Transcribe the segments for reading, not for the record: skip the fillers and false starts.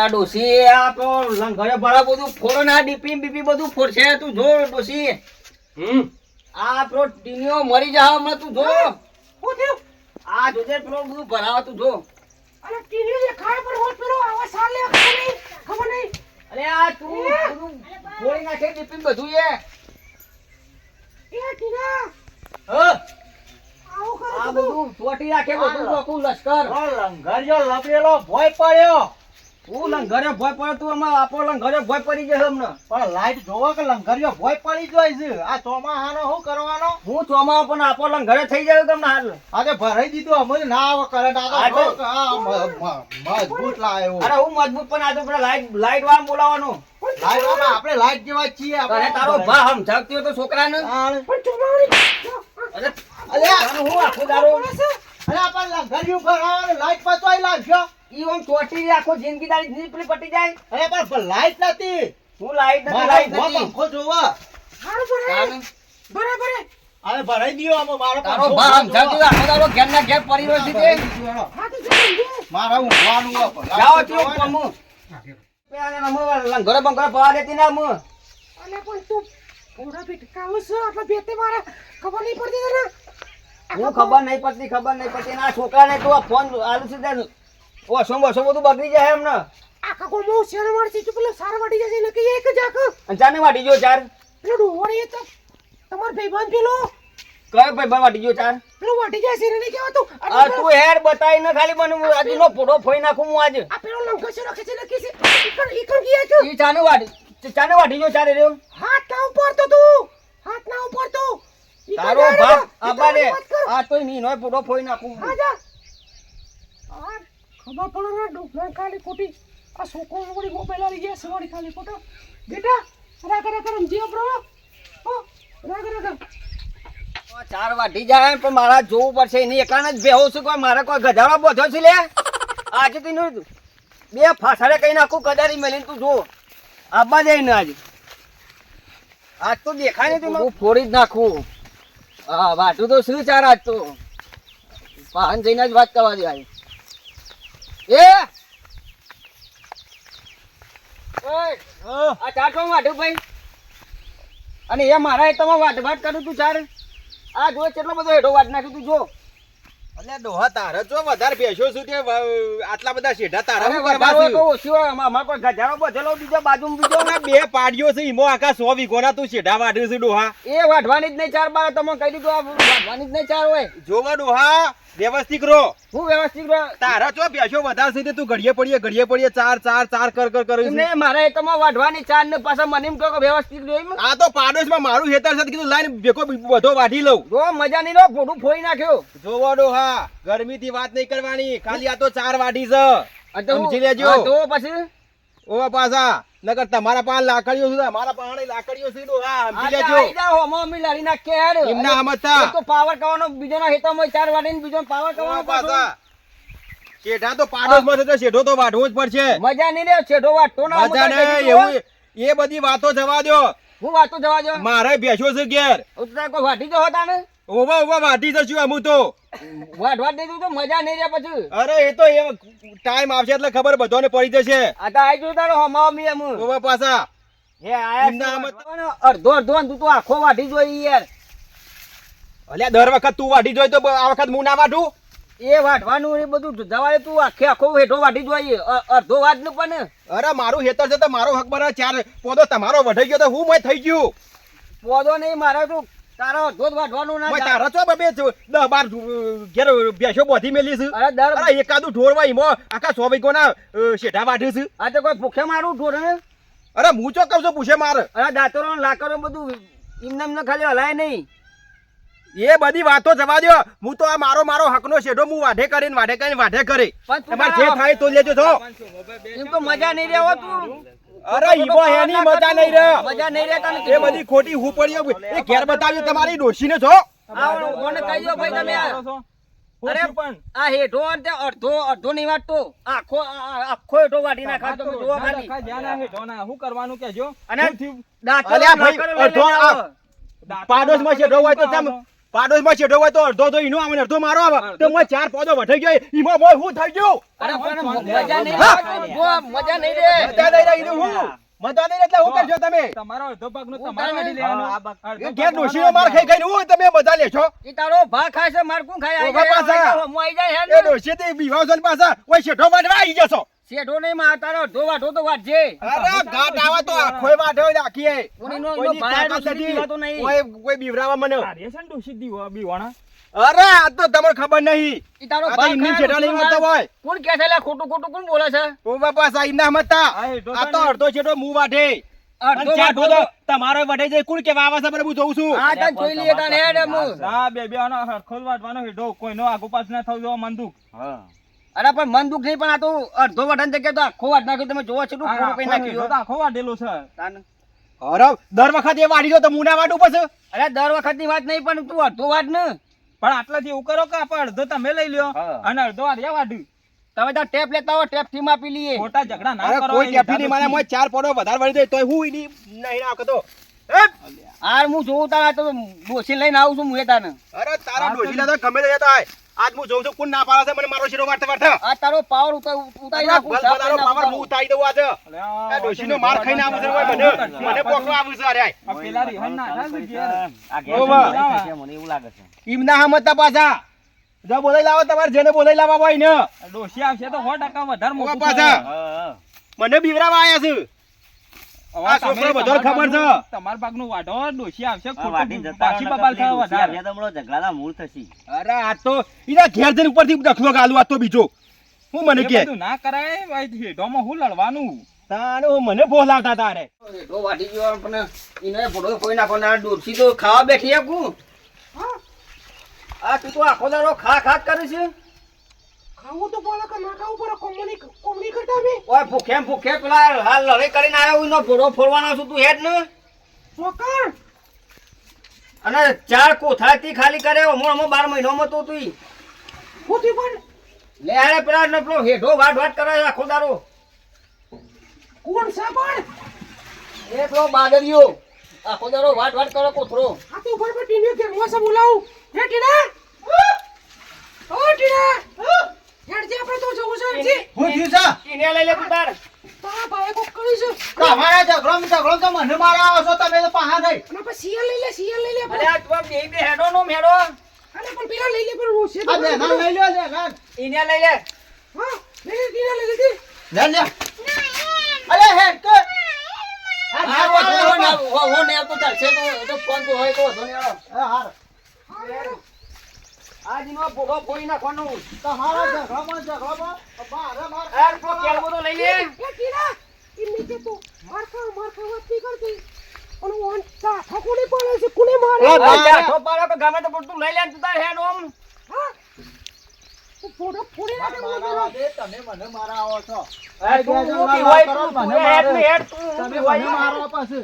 આ ડોસી આ તો લંગરે ભરા બધું ફોડો ના ડીપી બીપી બધું ફોડશે તું જો ડોસી આ પેલો ટીનીઓ મરી જા હમણાં તું જો શું થયું? આ જોજે પેલો બધું ભરાવા તું જો અરે ટીવી જે ખાય પણ હોત પેલો આવા સાલે ખબર નહીં અરે આ તું બધું ફોડી નાખે ડીપી બધું એ ટીના આવું કરો આ બધું ચોટી રાખે બધું ચોખ્ખું લશ્કર લંગરિયો લપેલો ભોય પડ્યો તું લંગરે ભોય પડે તું આમાં આપો લંગરે ભોય પડી જશે હમણાં પણ લાઈટ જોવો કે લંગરિયો ભોય પડી જાય છે આ ચોમાહાનો શું કરવાનો હું ચોમાવો પણ આપો લંગરે થઈ જાય તમને હાલ આજે ભરાઈ દીધું અમે ના આવે કરંટ આ આ તો- તો મજબૂત લાવ્યો અરે હું મજબૂત પણ આ તો પેલા લાઈટ વાળા બોલાવવાનું લાઈટ આપણે લાઈટ જેવા જ છીએ અને તારો ભા સમજાવતી હોય તો છોકરાને અરે પણ ચોમાણી અરે અલ્યા, તારું હું આખું દારૂ આપણે લંગરિયું ભરાવાનું લાઈટ પચવાઈ લાગ્યો ઈ ઓમ ચોટી આખો જિંદગી તારી નીપલી પટી જાય અરે પણ લાઈટ નથી હું લાઈટ નથી મારો લાઈટ ઉભો નથી પંખો જોવો હારું તારું- બરાબર હવે ભરાઈ દ્યો આમાં મારો તારો પંખો ભા જોવો. સમજાવતી હોય, આખો દાડો ઘેરના ઘેર પડી રહ્યો છે તે. ભરાઈ દ્યો. હા તો જલ્દી મારા ઊંઘવાનું હો. જાઓ ચૂપ કમું. પેલા નમો લંગરે બંગરે પવા દેતી ના મુ. અલે પણ તું પૂરા ભીટકાવું છે આટલા બેતે મારા ખબર નહીં પડતી તને હું ખબર નહીં પડતી ના છોકરાને તું આ ફોન આલુ છે તે ઓછો બોછો બધું બગડી જાય એમને આખા ગોમો શેર મારતી તું પેલો સાર વાટી જશે એટલે કે એક જ આખ અને ચાને વાટી ગયો ચાર પેલો ડોવર એ તો તમાર ભાઈબંધ પેલો કયો ભાઈ બા વાટી ગયો ચાર પેલો વાટી જાય છે ને કેવા તું આ તું હેડ બતાઈ ને ખાલી મને આજનો ફોટો ફોઈ નાખું હું આજે આ પેલો લંઘો છે રખે છે લખી છે ઈકણ ગયા છે ઈ ચાને વાટી ગયો ચારે રહ્યો હાથ ના ઉપર તો તું હાથ ના ઉપર તો તારો બાપ આબાને આ તોય ની નોય ફોટો ફોઈ નાખું હું. આજા આ ખબર પડે ને ડોકલા ખાલી ખોટી આ છોકરો વળી મોબાઈલ આવી ગયા છે વળી ખાલી ખોટો બેટા રાગ રમજી બ્રો ઓ રાગ ચાર વાટી જાય પણ મારા જોવું પડશે એની એકલાને જ બેહું છું કોઈ મારે કોઈ ગધાડો બોધો છે લે આજે તું બે ફાસાડે કઈ નાખું કદારી મેલીને તું જો આબા જાય ને આજે આજ તો દેખાય ને તું ફોડી જ નાખું હા વાટું તો શું ચાર આજ તો પાન જઈને જ વાત કરવા દે એ આ ચાર કોણ વાટું ભાઈ અને એ મારા તમે વાટ વાટ કરું તું ચાર આ જો કેટલો બધો હેઠો વાટ નાખ્યું તું જો અલ્યા ડોહા તારે જો વધારે બેસ્યો છું તે આટલા બધા શેઢા તારા અરે શું વધારો કરવા તો ઓછી હોય અમાર કોઈ ગજારો બધેલો બીજો બાજુમાં બીજો છે? બે પાડ્યો છે ઈમો આખા 100 વીઘોના તું શેઢા વાઢ્યું છે ડોહા એ વાઢવાની જ નહીં ચાર બાર તમે કહી દીધું આ વાઢવાની જ નહીં ચાર હોય જોવા ડોહા વ્યવસ્થિત રહો હું વ્યવસ્થિત રહું. તારા ચો બેસ્યો વધારે છે તે તું ઘડીએ પડીએ ચાર કર કર એમને મારે એ તમારે વાઢવાની ચાર ને પાછા મને એમ કહો કે વ્યવસ્થિત રહો એમ. આ તો પાડોશમાં મારું હેતર છે તો કીધું લાઈન ભેગો બધો વાઢી લઉં જો મજા નહીં લો ફોટું ફોઈ નાખ્યો જોવો ડોહા ગરમીથી વાત નહીં કરવાની ખાલી આ તો ચાર વાઢી છે આ તો સમજી લેજો. હા તો પછી ઓવા પાછા નકર તમારા પાસે લાકડીઓ છે મારા પાસે લાકડીઓ છે ડોહા સમજી આ તો લેજો આઈ જાઓ, હમો અમે લારી નાખીએ યાર. એમના હમતા. એક તો પાવર કરવાનો બીજોના હેતામાં ચાર વાઢીને બીજો પાવર ઓવા કરવાનો પાછા શેઠા તો પાડોશમાં છે તો શેઠો તો વાઢવો જ પડશે મજા નહીં રે છેડો વાટતો ના મજા હું તને ને કહી દીધું, એવું એ બધી વાતો જવા દો હું વાતો જવા દો મારે બેસ્યો છે ઘેર ઉતરા કોઈ વાટી જો હતા ને ઓવા વાઢી જશું અમુ તો વાટ દીધું તો મજા નહીં રે પછી અરે એ તો એ ટાઈમ આવશે એટલે ખબર બધાને પડી જશે આ તો આઈ જો તારો હમાવ મી એમ ઓવા પાછા હે આયા એમના છે આમ વાટવાનો. અડધો અડધો ને તું તો આખો વાટી જોઈ યાર અલ્યા દર વખત તું વાઢી જોઈ તો આ વખત હું ના વાઢું એ વાટવાનું એ બધું જવાય તું આખે આખો હેઠો વાટી જોઈએ અડધો વાટ નું પણ અરે મારું હેતર છે તો મારો હક બરાબર ચાર પોદો તમારો વઢાઈ ગયો તો હું મય થઈ ગયું પોદો નહીં મારે તો તારો અડધો જ વાટવાનું ના મય જાય. તારા ચો બે 10-12 ઘેર બેસ્યો બોધી મેલી છે અરે દર અરે એકાદું ઢોરવા ઈમો આખા 100 વીઘોના શેઠા વાઢ્યું છે આ તો કોઈ ભૂખે મારું ઢોર ને અરે હું ચો કહું છું પૂછે મારે અરે દાંતરો ને લાકડો બધું એમને ખાલી હલાય નહીં એ બધી વાતો જવા દો હું તો આ મારો હકનો શેઢો હું વાઢે કરે પણ તું તમારે જે થાય તો લેજો છો એમ તો મજા નહીં રે હો તું અરે ઈમો એની મજા નહીં રે મજા નહીં રે તને એ બધી ખોટી હું પડ્યો એ ઘેર બતાવ્યું તમારી ડોશીને છો આ કોને કહી દો ભાઈ તમે અરે આ હેઠો અને તે અડધો નહીં વાટતો આખો હેઠો વાટી નાખા તમે જોવો ખાલી શું કરવાનું કેજો અને અલ્યા ભાઈ, અડધો આ પાડોશમાં શેઢો હોય તો તેમ પાડોશમાં શેઠો હોય તો અડધો તો ઈનો આવે ને અડધો મારો આવે તો મોય ચાર પોદો વઢાઈ ગયો ઈમાં મોય હું થઈ ગયું અરે પણ મજા નહીં હા. રે મજા નહીં રે મજા નહીં રહી હું મજા નહીં એટલે હું કરશો તમે તમારો અડધો ભાગનો તમારે વાડી લેવાનો. અડધો ઘેર ભાગનો ડોશીનો માર ખાઈ ખાઈને હું તમે મજા લેશો ઈ તારો ભા ખાય છે માર કોણ ખાય ઓભા પાછા. હું આઈ જાય એ હે ડોશી તે બીવાવ છે ને પાછા ઓય શેઠો વાઢવા આવી જશો શેઠો નહીં માં તારો ધોવાઢો તો વાટજે અરે ગાટ આવે તો આખોય વાઢો રાખીએ કોઈનો કોઈની બહાર તાકાત સુધી નથી. પીવાતો નહીં. કોઈ બીવરાવા મને તારે છે ને ડોશી બીવાણા. અરે આ તો તમને ખબર નહીં ઈ તારો આ તો ભા એમની ખાય શેઠા નહીં મળતો હોય કોણ કહે છે લે ખોટું ખોટું કોણ બોલે છે ઓ બાપા સાહેબ ના મતા આ હેઠો આ તો છે ને. અડધો શેઠો મું વાઢે અડધો અને ચાર વાટો પોદો તમારો વઢાઈ જાય કોણ કેવા આવે છે મને હું જોઉં છું આ તને જોઈ લઈએ તાને હેડ હું ના બે આનો હરખો જ વાટવાનો હેઠો. કોઈનો આગુ પાછ ના થવું જોઈએ મંદુક. અરે પણ મન દુખ નહીં પણ આ તો અડધો વાટન જગ્યાએ તો આખો વાટ નાખ્યો તમે જોવો છો આ પૂરું કઈ આખો હેઠો તો નાખ્યું આખો વાઢેલો છે. તાને. અરે દર વખત એ વાઢી ગયો તો મુના વાટું પછી અરે દર વખતની વાત નહીં પણ તું અડધો વાટ ને પણ આટલાથી એવું કરો કે આપણે અડધો તમે લઈ લ્યો હા. અને અડધો આર્યા વાઢ્યું. તમે તો ટેપ લેતા હો ટેપ થી માપી લઈએ ખોટા ઝઘડા ના અરે કરો. કોઈ એ કેફી નહીં મને ડોશી. મોય ચાર પોડો વધારે વળી જાય તોય હું ઈની નહીં નાખતો હાર હું જોઉં તારા તો ડોસી લઈને આવું છું હું એ તાને અરે તારા ડોશીના તો ગમે તે જતા હોય આજ હું જોઉં છું કોણ ના પાડે છે મને મારો શીરો વાટતા વાટતા આ તારો પાવર ઉતારી નાખું બલ સાફ બલાનો કરી પાવર નાખું હું ઉતારી દઉં આજે અલે આ આ ડોશીનો માર ખાઈને આવું છે ઓય મને પોકવા આવું છે અરે આ પેલા રિહાન ના ના છે ઘેર. ઓવા. ઈમના હમતા પાછા જો બોલાઈ લાવો તમારે જેને બોલાઈ લાવવા હોય ને આ ડોશી આવશે તો 100% વધારે ઓવા મોટું પાછા થશે. મને બીવરાવા આયા છે હવે આ તમે છોકરો બધાને ખબર છે. તમારા ભાગનું વાઢો ડોશી આવશે વાટીને ખોટું જતા પાછી રહો બબાલ નકર થવા પેલી વધારે. ડોશી આવ્યા તો ઝઘડાના મૂળ થશે. અરે આ તો ઈના ઘેર જઈને ઉપરથી દખલો ગાલું આ તો બીજો હું મને એ કે બધું ના કરાય ભાઈ હેઠોમાં હું લડવાનું. તાનો મને બોલાવતા તારે રેડો વાટી ગયો પણ ઈને ફોટો કોઈ નાખો ના ડોસી તો ખાવા બેઠી હે કુ આ તું તો આખો દાડો ખા ખા જ કરે છે ખાવું તો પડે કે ના ખાવું પડે કોમની કરતા અમે ઓય ભૂખે પેલા હાલ લડાઈ કરીને આવ્યો એનો ફોટો ફોડવાનો છું તું હેડ ને ચોકણ અને ચાર કોથળાથી ખાલી કરે હમણાં 12 મહિનામાં તો તું ખોટી પણ લે આરે પેલા ને પેલો હેઠો વાટ કરે છે આખો દાડો કોણ છે પણ એ પેલો બાદરિયો આખો દાડો વાટ કરે કોથળો આ તો ઉપર પર ટીન્યો કે મોસા બોલાવું હે ટીના ઓ ટીના હેડ જે આપણે તો જવું છે જી હું થયું છે ઈને લઈ લે તું તાર તારા ભાઈ કોક કરી છે તમારા ઝઘડો તો મને મારા આવો છો તમે તો પાહા થઈ અને પછી સિયલ લઈ લે અરે આ તું બે હેડો નો મેડો અને પણ પેલા લઈ લે પણ રોશે આ બે ના લઈ લ્યો લે ગાન ઈને લઈ લે હા લઈ લે ટીના લઈ લે લે લે અરે હેડ કે આ હો ને આવતો ચાલશે તો ફોન તો હોય તો ધોની આવો આજનો ફોટો ફોડી નાખવાનું તમારા ઝઘડોમાં આ તો કેળવો તો લઈ લે એ ટીના ઇને કે તો મારખા વાત નહીં કરતી અને ઓન તા ઠકોડી પડે છે કોને મારે આ ચાઠો પાડો કે ગમે તો તું લઈ લે તું તાર હેડ ઓમ હા તો ફોટો ફોડી નાખે તમે મને મારા આવો છો આ તું ઊભી હોય તું હેડ ને હેડ તું ઊભી હોય મારો પાસે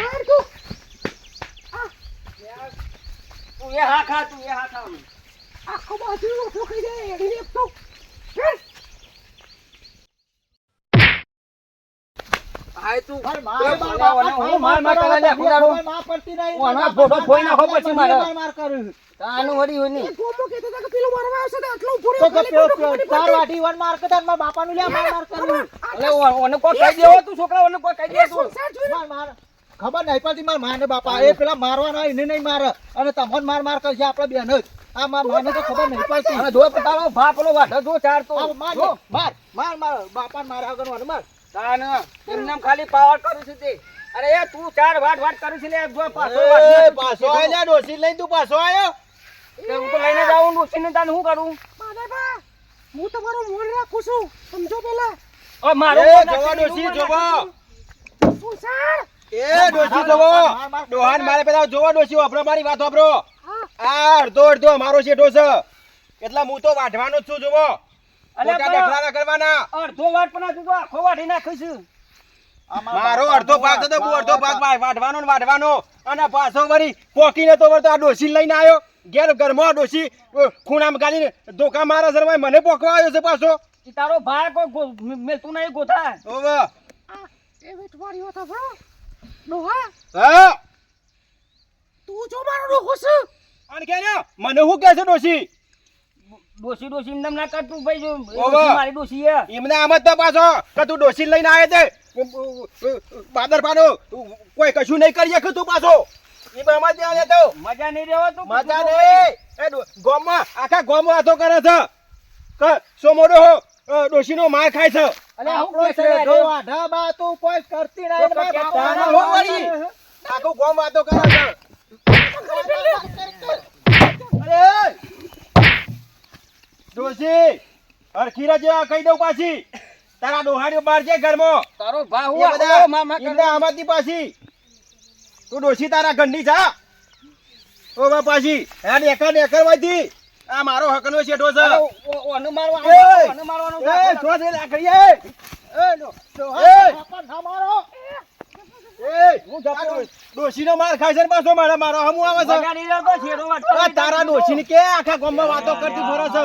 હાર તું તું એ હા ખા તું એ હા ખા આખો બાજુ ઓછો ખાઈ જાય એડીને તો આય તું હું માર કરે લે ખુદારો ઓનો ફોટો ફોઈ નાખો પછી મારે તાનું વડી હોય ની એ ગોમો કહેતો હતો કે પેલો મારવા આવશે તો આટલો ફોડ્યો અલે ઓને કોઈ કહી દેવો તું છોકરા ઓને કોઈ કહી દે તું ખબર નહીં પડતી મારા માને બાપા એ પેલા મારવાના એને નહીં મારે અને તમને માર કરશે આપણે બેન જ આ માને તો ખબર નહીં પડતી અને જો તારો ભા પેલો વાઢો જો ચાર તો માર બાપા મારે આગળ માર તાન એમને ખાલી પાવર કરું છું તે અરે એ તું ચાર વાટ કરું છે લે જો પાછો એ પાછો આય ડોસી લઈને તું પાછો આયો તે હું તો લઈને જાઉં ડોસીને તાન હું કરું માદેબા હું તમારો મોન રાખું છું સમજો પેલા ઓ મારો એ જોવો ડોસી જોવો સુસાર એ ડોસી જોવો ડોહાન મારે પેલા જોવો ડોસી વાપરો મારી વાત વાપરો હા આ અડધો મારો શેઠો છે એટલે હું તો વાઢવાનો જ છું જોવો અલે ખોટા ડખલા કરવાના અડધો વાટ પણ તું તો આખો વાઢી નાખીશ મારો અડધો ભાગ તો હું અડધો ભાગ વાઢવાનો ને વાઢવાનો અને પાછો વળી પોકીને તો વળી તો આ ડોસી લઈને આવ્યો ઘેર ઘરમાં ડોસી ખૂણામાં ગાલીને ધોકા મારે છે મને પોકવા આવ્યો છે પાછો ઈ તારો ભાઈ કોઈ મેલતું નહીં ગોથા ઓવે એ વેટવાળીઓ તો બરો ડોહા હા તું જો મારો ડોહો છે અને કે ને મને શું કહે છે ડોશી ડોશી ડોશી એમ ના કરતું ભાઈ જો ઓવા. મારી ડોશી હે એમને આમ જ તો પાછો કે તું ડોશી લઈને આવે તે બાદર પાડો કોઈ કશું નહીં કરી શકે તું પાછો એ આમાં ત્યાં લેતો મજા નહીં રહેવા તું મજા નહીં એ ગોમમાં આખા ગોમમાં વાતો કરે છે કે સોમોડો ડોશીનો માર ખાય છે અલે હું આપણો કહે છે શેઠો વાઢામાં તું કોઈ કરતી નહીં ને ભાઈ બાપા. તારા હો વળી. આખું ગોમ વાતો કરે છે અરે ડોશી હરખીરા જેવા કહી દઉં પાછી તારા ડોહાડીઓ બહાર છે ઘરમાં તારો ભા એ હું બધા મામા એમને આમાંથી પાછી તું ડોશી તારા ઘરની છે ઓ બા પાછી આ નેકર વાયથી આ મારો હકનો શેઠો છે ઓનું મારવા એ! ઓનું મારવાનું એ જો છે લાકડી એ બાપા ના મારો. ડોશીનો માર ખાય છે ને પાછો મારો હમું આવે છે મજા નહીં રહેતો છેડો વાટતો આ તારા ડોશીની કે આખા ગામમાં વાતો કરતી ફરે છે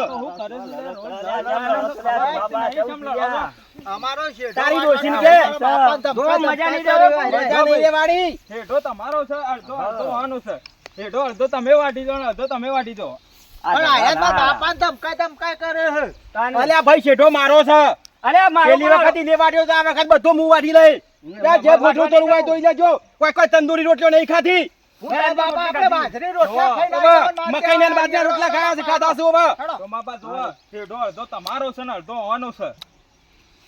અમારો શેઠો તારી વાઢામાં ડોશીને કે? બાપાને ધમકા મજા નહીં ધમકા દેવો. કરે. મજા નહીં રે વાળી હેઠો તમારો છે અડધો અડધો વાનો છે હેઠો અડધો તમે વાટી દો ને અડધો તમે વાટી દો પણ આયા તો બાપાને ધમકાય કરે છે. અલ્યા ભાઈ શેઠો મારો છે અરે મારો પેલી વખત ઈને વાડ્યો તો આ વખત બધો મું વાટી લઈ ત્યાં જે ભોજવું તોડવું હોય તોડી લેજો કોઈ તંદુરી રોટલીઓ નહીં ખાધી બાપા આપણે બાજરી રોટલા ખાઈને હવે આવ્યા, મકાઈના ને બાજરીના રોટલા ખાયા છે ખાધા છે હવે તો માપા જોવો હેઠો અડધો તમારો છે ને અડધો વાનો છે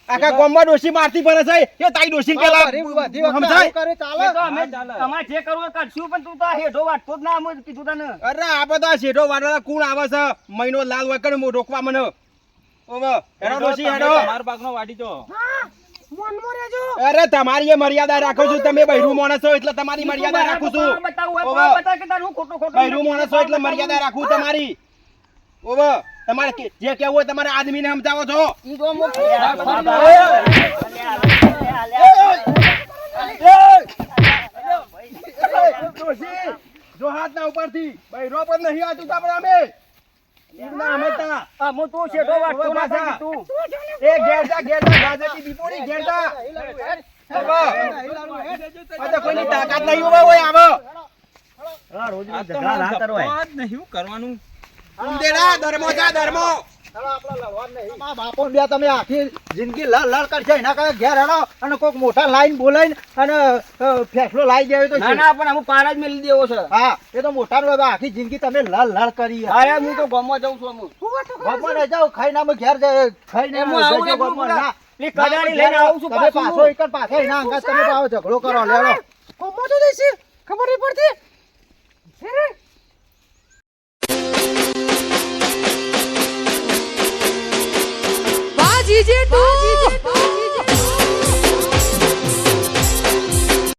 આખા ગામમાં ડોશી મારતી ફરે છે એ તારી ડોશી પેલા બધી વખતે આવું સમજાય કરે ચાલે. એ તો અમે ચાલે. તમારે જે કરવું એ કરશું પણ તું તો આ હેઠો વાટતો જ ના અમે કીધું તને અરે આ બધા શેઠો વાળા કોણ આવે છે મહિનો લાલ હોય કરે રોકવા મને ઓવે હેડો ડોશી હેડો તમાર પાકનો વાટી દો હા, મોનમાં રહેજો. અરે તમારી એ મર્યાદા રાખો છો તમે બૈરું માણસ છો એટલે તમારી મર્યાદા રાખું છું બતાવું હોય ઓવે. બતાવ કે તારું ખોટું ખોટું બૈરું માણસ છો એટલે મર્યાદા રાખું તમારી ઓવે તમારે જે કેવું હોય તમારે આદમીને સમજાવો છો ઈ તો હું ડોશી જો હાથ ના ઉપરથી બૈરો પણ નહીં આતું આપણે અમે એમના અમે તા હું તું શેઠો વાટતો ના થઈ તું એ ઘેરજા ગાજરથી દીપોડી ઘેરજા હવે આ તો કોઈની તાકાત નહીં ઉભા હોય આવો આ તો મારે ધક્કો જ નહીં શું કરવાનું ઉંદેડા ધર્મો જા ધર્મો તમારા બાપોને બે તમે આખી જિંદગી લડ કરશે એના કરતા ઘેર હેડો અને કોઈક મોટા લાઈન બોલાઈને અને ફેસલો લાવી દેવો તો ના ના પણ હું પાર જ મેલી દેવો છે હા એ તો મોટા નો આખી જિંદગી તમે લડ કરી અરે હું તો ગામમાં જઉં છું હું ભગવાન રહી જાઓ ખાઈને અમે ઘેર ખાઈને એમ હું આવું ને ભગવાન ના પેલી કડાણી લઈને આવું છું તમે પાછું. પાછો એક પાછા એના અંગાત તમે પાછો ઝઘડો કરો લેડો કોમો તો દેસી ખબર નહીં પડતી બાજી જેટુ